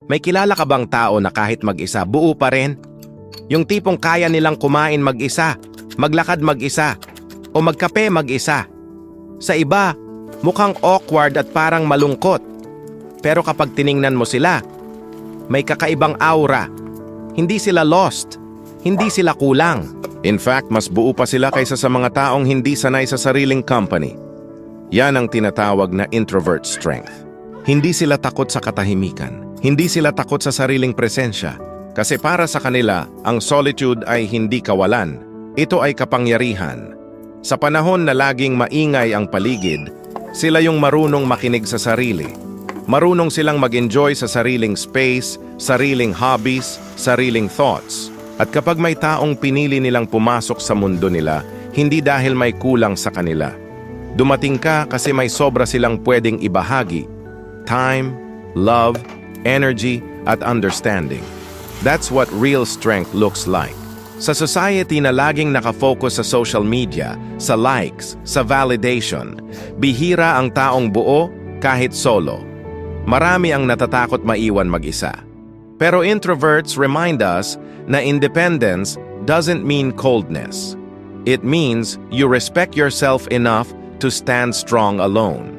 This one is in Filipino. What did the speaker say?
May kilala ka bang tao na kahit mag-isa, buo pa rin? Yung tipong kaya nilang kumain mag-isa, maglakad mag-isa, o magkape mag-isa. Sa iba, mukhang awkward at parang malungkot. Pero kapag tiningnan mo sila, may kakaibang aura. Hindi sila lost. Hindi sila kulang. In fact, mas buo pa sila kaysa sa mga taong hindi sanay sa sariling company. Yan ang tinatawag na introvert strength. Hindi sila takot sa katahimikan. Hindi sila takot sa sariling presensya. Kasi para sa kanila, ang solitude ay hindi kawalan. Ito ay kapangyarihan. Sa panahon na laging maingay ang paligid, sila yung marunong makinig sa sarili. Marunong silang mag-enjoy sa sariling space, sariling hobbies, sariling thoughts. At kapag may taong pinili nilang pumasok sa mundo nila, hindi dahil may kulang sa kanila. Dumating ka kasi may sobra silang pwedeng ibahagi. Time, love, energy, at understanding. That's what real strength looks like. Sa society na laging nakafocus sa social media, sa likes, sa validation, bihira ang taong buo kahit solo. Marami ang natatakot maiwan mag-isa. Pero introverts remind us na independence doesn't mean coldness. It means you respect yourself enough to stand strong alone.